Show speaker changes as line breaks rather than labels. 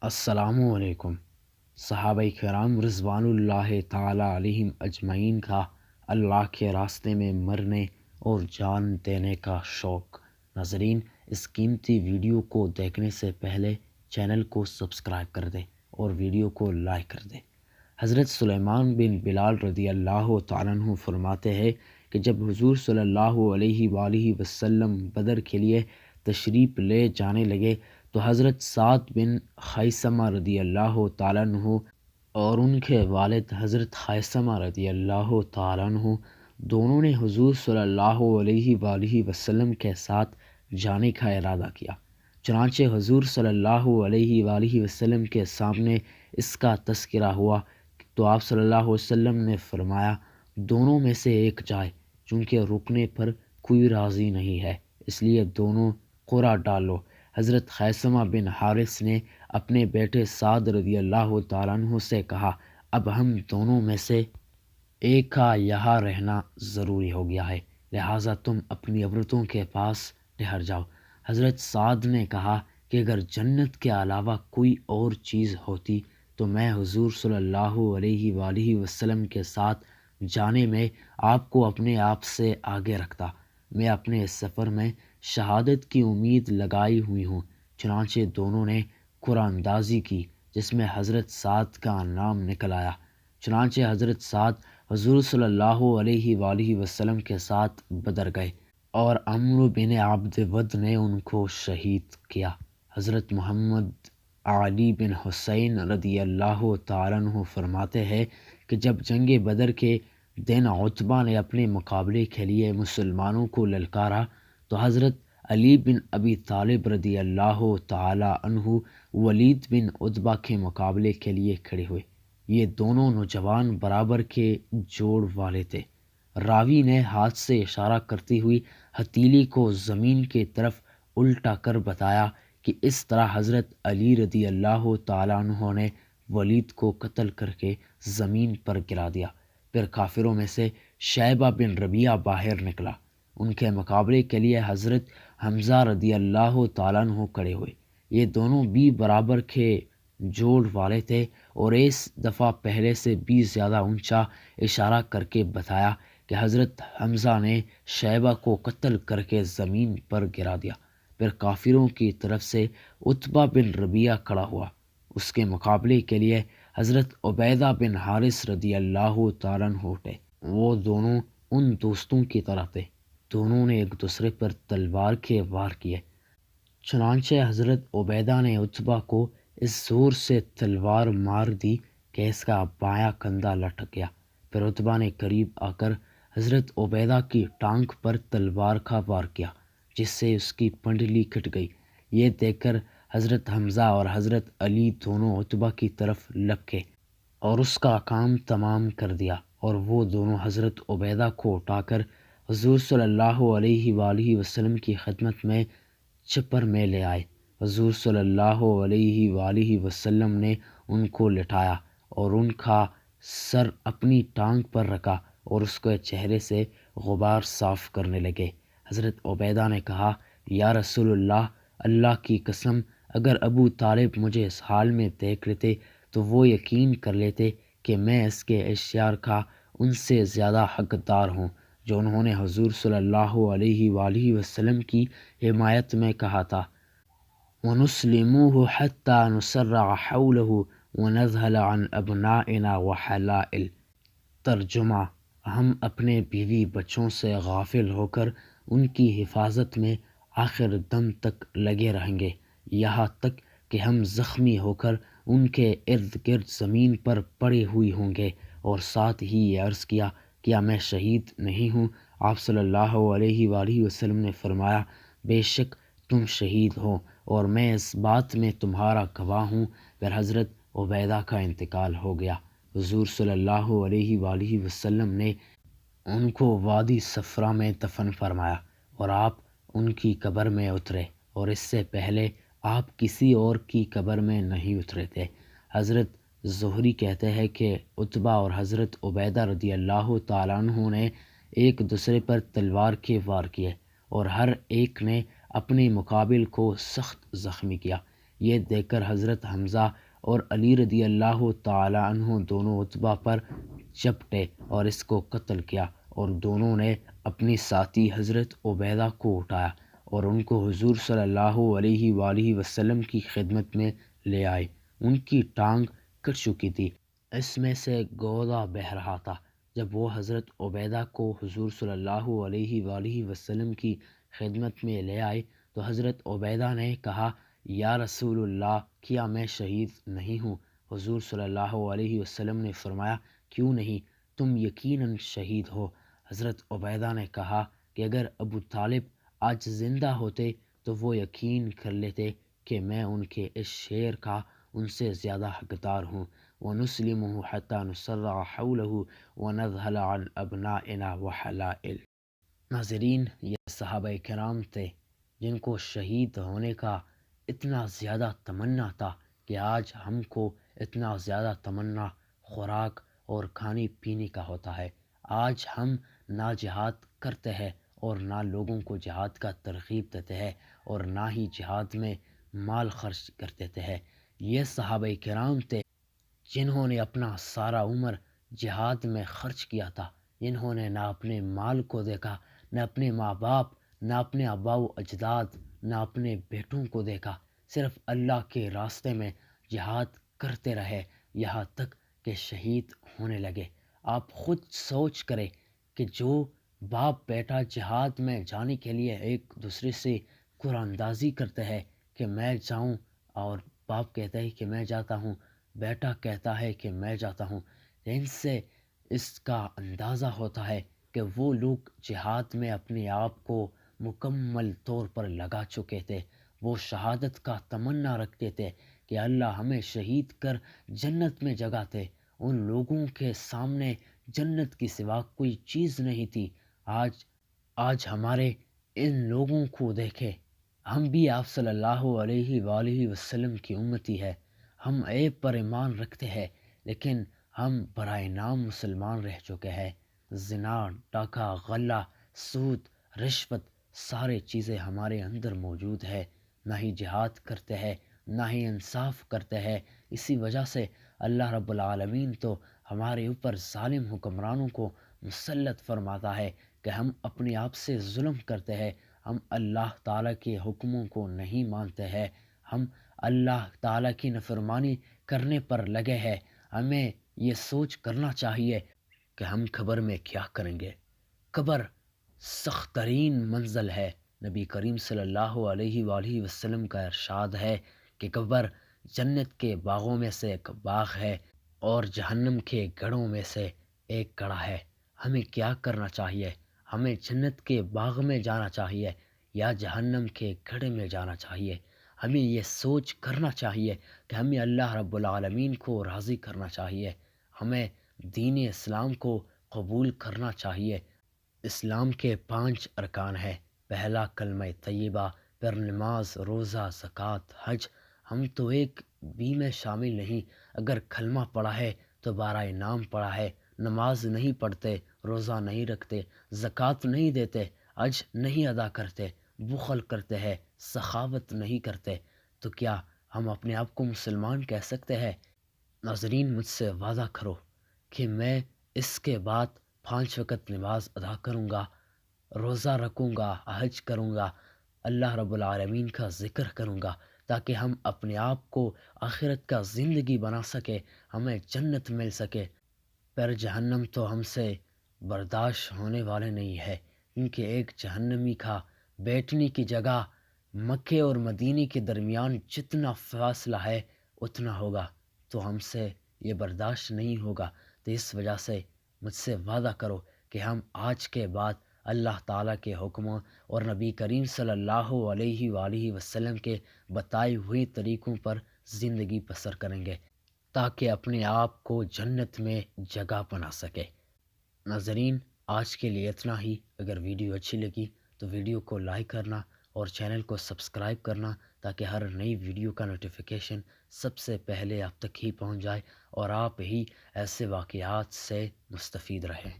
السلام علیکم۔ صحابہ کرام رضوان اللہ تعالیٰ علیہم اجمعین کا اللہ کے راستے میں مرنے اور جان دینے کا شوق۔ ناظرین، اس قیمتی ویڈیو کو دیکھنے سے پہلے چینل کو سبسکرائب کر دیں اور ویڈیو کو لائک کر دیں۔ حضرت سلیمان بن بلال رضی اللہ تعالیٰ عنہ فرماتے ہیں کہ جب حضور صلی اللہ علیہ وآلہ وسلم بدر کے لیے تشریف لے جانے لگے تو حضرت سعد بن خیثمہ رضی اللہ تعالیٰ عنہ اور ان کے والد حضرت خیثمہ رضی اللہ تعالیٰ عنہ دونوں نے حضور صلی اللہ علیہ وآلہ وسلم کے ساتھ جانے کا ارادہ کیا۔ چنانچہ حضور صلی اللہ علیہ وآلہ وسلم کے سامنے اس کا تذکرہ ہوا تو آپ صلی اللہ علیہ وسلم نے فرمایا، دونوں میں سے ایک جائے، چونکہ رکنے پر کوئی راضی نہیں ہے، اس لیے دونوں قرعہ ڈالو۔ حضرت خیثمہ بن حارث نے اپنے بیٹے سعد رضی اللہ تعالیٰ عنہ سے کہا، اب ہم دونوں میں سے ایک کا یہاں رہنا ضروری ہو گیا ہے، لہٰذا تم اپنی عورتوں کے پاس ٹھہر جاؤ۔ حضرت سعد نے کہا کہ اگر جنت کے علاوہ کوئی اور چیز ہوتی تو میں حضور صلی اللہ علیہ وآلہ وسلم کے ساتھ جانے میں آپ کو اپنے آپ سے آگے رکھتا۔ میں اپنے اس سفر میں شہادت کی امید لگائی ہوئی ہوں۔ چنانچہ دونوں نے قرآن اندازی کی جس میں حضرت سعد کا نام نکل آیا۔ چنانچہ حضرت سعد حضور صلی اللہ علیہ وآلہ وسلم کے ساتھ بدر گئے اور عمرو بن عبد ود نے ان کو شہید کیا۔ حضرت محمد علی بن حسین رضی اللہ تعالیٰ عنہ فرماتے ہیں کہ جب جنگ بدر کے دن عتبہ نے اپنے مقابلے کے لیے مسلمانوں کو للکارا تو حضرت علی بن ابی طالب رضی اللہ تعالیٰ عنہ ولید بن عتبہ کے مقابلے کے لیے کھڑے ہوئے۔ یہ دونوں نوجوان برابر کے جوڑ والے تھے۔ راوی نے ہاتھ سے اشارہ کرتی ہوئی ہتھیلی کو زمین کی طرف الٹا کر بتایا کہ اس طرح حضرت علی رضی اللہ تعالیٰ عنہ نے ولید کو قتل کر کے زمین پر گرا دیا۔ پھر کافروں میں سے شیبہ بن ربیعہ باہر نکلا۔ ان کے مقابلے کے لیے حضرت حمزہ رضی اللہ تعالیٰ عنہ کھڑے ہوئے۔ یہ دونوں بھی برابر کے جوڑ والے تھے اور اس دفعہ پہلے سے بھی زیادہ اونچا اشارہ کر کے بتایا کہ حضرت حمزہ نے شیبہ کو قتل کر کے زمین پر گرا دیا۔ پھر کافروں کی طرف سے عتبہ بن ربیعہ کھڑا ہوا۔ اس کے مقابلے کے لیے حضرت عبیدہ بن حارث رضی اللہ تعالیٰ عنہ اٹھے۔ وہ دونوں ان دوستوں کی طرح تھے، دونوں نے ایک دوسرے پر تلوار کے وار کیے۔ چنانچہ حضرت عبیدہ نے عتبہ کو اس زور سے تلوار مار دی کہ اس کا بایاں کندھا لٹک گیا۔ پھر عتبہ نے قریب آ کر حضرت عبیدہ کی ٹانگ پر تلوار کا وار کیا جس سے اس کی پنڈلی کٹ گئی۔ یہ دیکھ کر حضرت حمزہ اور حضرت علی دونوں عتبہ کی طرف لپکے اور اس کا کام تمام کر دیا، اور وہ دونوں حضرت عبیدہ کو اٹھا کر حضور صلی اللہ علیہ وآلہ وسلم کی خدمت میں چھپر میں لے آئے۔ حضور صلی اللہ علیہ وآلہ وسلم نے ان کو لٹایا اور ان کا سر اپنی ٹانگ پر رکھا اور اس کے چہرے سے غبار صاف کرنے لگے۔ حضرت عبیدہ نے کہا، یا رسول اللہ، اللہ کی قسم، اگر ابو طالب مجھے اس حال میں دیکھ لیتے تو وہ یقین کر لیتے کہ میں اس کے اشعار کا ان سے زیادہ حقدار ہوں جو انہوں نے حضور صلی اللہ علیہ وآلہ وسلم کی حمایت میں کہا تھا۔ وَنُسْلِمُوهُ حَتَّى نُسَرَّعَ حَوْلَهُ وَنَذْهَلَ عَنْ أَبْنَائِنَا وَحَلَائِلِ۔ ترجمہ: ہم اپنے بیوی بچوں سے غافل ہو کر ان کی حفاظت میں آخر دم تک لگے رہیں گے، یہاں تک کہ ہم زخمی ہو کر ان کے ارد گرد زمین پر پڑے ہوئے ہوں گے۔ اور ساتھ ہی یہ عرض کیا، کیا میں شہید نہیں ہوں؟ آپ صلی اللہ علیہ وآلہ وسلم نے فرمایا، بے شک تم شہید ہو اور میں اس بات میں تمہارا گواہ ہوں۔ پھر حضرت عبیدہ کا انتقال ہو گیا۔ حضور صلی اللہ علیہ وآلہ وسلم نے ان کو وادی صفرا میں دفن فرمایا اور آپ ان کی قبر میں اترے، اور اس سے پہلے آپ کسی اور کی قبر میں نہیں اترے تھے۔ حضرت زہری کہتے ہیں کہ عتبہ اور حضرت عبیدہ رضی اللہ تعالیٰ عنہ نے ایک دوسرے پر تلوار کے وار کیے اور ہر ایک نے اپنے مقابل کو سخت زخمی کیا۔ یہ دیکھ کر حضرت حمزہ اور علی رضی اللہ تعالی عنہ دونوں عتبہ پر چپٹے اور اس کو قتل کیا، اور دونوں نے اپنی ساتھی حضرت عبیدہ کو اٹھایا اور ان کو حضور صلی اللہ علیہ وآلہ وسلم کی خدمت میں لے آئے۔ ان کی ٹانگ کٹ چکی تھی، اس میں سے گودا بہہ رہا تھا۔ جب وہ حضرت عبیدہ کو حضور صلی اللہ علیہ وآلہ وسلم کی خدمت میں لے آئے تو حضرت عبیدہ نے کہا، یا رسول اللہ، کیا میں شہید نہیں ہوں؟ حضور صلی اللہ علیہ وسلم نے فرمایا، کیوں نہیں، تم یقیناً شہید ہو۔ حضرت عبیدہ نے کہا کہ اگر ابو طالب آج زندہ ہوتے تو وہ یقین کر لیتے کہ میں ان کے اس شعر کا ان سے زیادہ حقدار ہوں۔ وَنُسْلِمُهُ حَتَّى نُسَرَّعَ حَوْلَهُ وَنَذْهَلَ عَنْ أَبْنَائِنَا وَحَلَائِلِ۔ ناظرین، یہ صحابہ کرام تھے جن کو شہید ہونے کا اتنا زیادہ تمنا تھا کہ آج ہم کو اتنا زیادہ تمنا خوراک اور کھانے پینے کا ہوتا ہے۔ آج ہم نہ جہاد کرتے ہیں اور نہ لوگوں کو جہاد کا ترغیب دیتے ہیں اور نہ ہی جہاد میں مال خرچ کر دیتے ہیں۔ یہ صحابہ کرام تھے جنہوں نے اپنا سارا عمر جہاد میں خرچ کیا تھا، جنہوں نے نہ اپنے مال کو دیکھا، نہ اپنے ماں باپ، نہ اپنے آباء و اجداد، نہ اپنے بیٹوں کو دیکھا، صرف اللہ کے راستے میں جہاد کرتے رہے یہاں تک کہ شہید ہونے لگے۔ آپ خود سوچ کریں کہ جو باپ بیٹا جہاد میں جانے کے لیے ایک دوسرے سے قرآن اندازی کرتے ہیں کہ میں جاؤں، اور باپ کہتا ہے کہ میں جاتا ہوں، بیٹا کہتا ہے کہ میں جاتا ہوں، ان سے اس کا اندازہ ہوتا ہے کہ وہ لوگ جہاد میں اپنے آپ کو مکمل طور پر لگا چکے تھے۔ وہ شہادت کا تمنا رکھتے تھے کہ اللہ ہمیں شہید کر جنت میں جگہ دے۔ ان لوگوں کے سامنے جنت کی سوا کوئی چیز نہیں تھی۔ آج ہمارے ان لوگوں کو دیکھے، ہم بھی آپ صلی اللہ علیہ وآلہ وسلم کی امتی ہے، ہم عیب پر ایمان رکھتے ہیں، لیکن ہم برائے نام مسلمان رہ چکے ہیں۔ زنا، ڈاکہ، غلہ، سود، رشوت، سارے چیزیں ہمارے اندر موجود ہے۔ نہ ہی جہاد کرتے ہیں، نہ ہی انصاف کرتے ہیں۔ اسی وجہ سے اللہ رب العالمین تو ہمارے اوپر ظالم حکمرانوں کو مسلط فرماتا ہے کہ ہم اپنے آپ سے ظلم کرتے ہیں، ہم اللہ تعالیٰ کے حکموں کو نہیں مانتے ہیں، ہم اللہ تعالیٰ کی نافرمانی کرنے پر لگے ہیں۔ ہمیں یہ سوچ کرنا چاہیے کہ ہم قبر میں کیا کریں گے۔ قبر سخت ترین منزل ہے۔ نبی کریم صلی اللہ علیہ وآلہ وسلم کا ارشاد ہے کہ قبر جنت کے باغوں میں سے ایک باغ ہے اور جہنم کے گڑھوں میں سے ایک گڑھا ہے۔ ہمیں کیا کرنا چاہیے؟ ہمیں جنت کے باغ میں جانا چاہیے یا جہنم کے گڑھے میں جانا چاہیے؟ ہمیں یہ سوچ کرنا چاہیے کہ ہمیں اللہ رب العالمین کو راضی کرنا چاہیے، ہمیں دین اسلام کو قبول کرنا چاہیے۔ اسلام کے 5 ارکان ہیں۔ پہلا کلمہ طیبہ، پھر نماز، روزہ، زکوٰۃ، حج۔ ہم تو ایک بھی میں شامل نہیں۔ اگر کلمہ پڑھا ہے تو بارہ نام پڑھا ہے، نماز نہیں پڑھتے، روزہ نہیں رکھتے، زکوٰۃ نہیں دیتے، حج نہیں ادا کرتے، بخل کرتے ہیں، سخاوت نہیں کرتے، تو کیا ہم اپنے آپ کو مسلمان کہہ سکتے ہیں؟ ناظرین، مجھ سے وعدہ کرو کہ میں اس کے بعد 5 وقت نماز ادا کروں گا، روزہ رکھوں گا، حج کروں گا، اللہ رب العالمین کا ذکر کروں گا، تاکہ ہم اپنے آپ کو آخرت کا زندگی بنا سکے، ہمیں جنت مل سکے۔ پر جہنم تو ہم سے برداشت ہونے والے نہیں ہے، کیونکہ ایک جہنمی کا بیٹھنے کی جگہ مکے اور مدینے کے درمیان جتنا فاصلہ ہے اتنا ہوگا، تو ہم سے یہ برداشت نہیں ہوگا۔ تو اس وجہ سے مجھ سے وعدہ کرو کہ ہم آج کے بعد اللہ تعالیٰ کے حکموں اور نبی کریم صلی اللہ علیہ وآلہ وسلم کے بتائے ہوئے طریقوں پر زندگی بسر کریں گے، تاکہ اپنے آپ کو جنت میں جگہ بنا سکے۔ ناظرین، آج کے لیے اتنا ہی۔ اگر ویڈیو اچھی لگی تو ویڈیو کو لائک کرنا اور چینل کو سبسکرائب کرنا، تاکہ ہر نئی ویڈیو کا نوٹیفیکیشن سب سے پہلے آپ تک ہی پہنچ جائے اور آپ ہی ایسے واقعات سے مستفید رہیں۔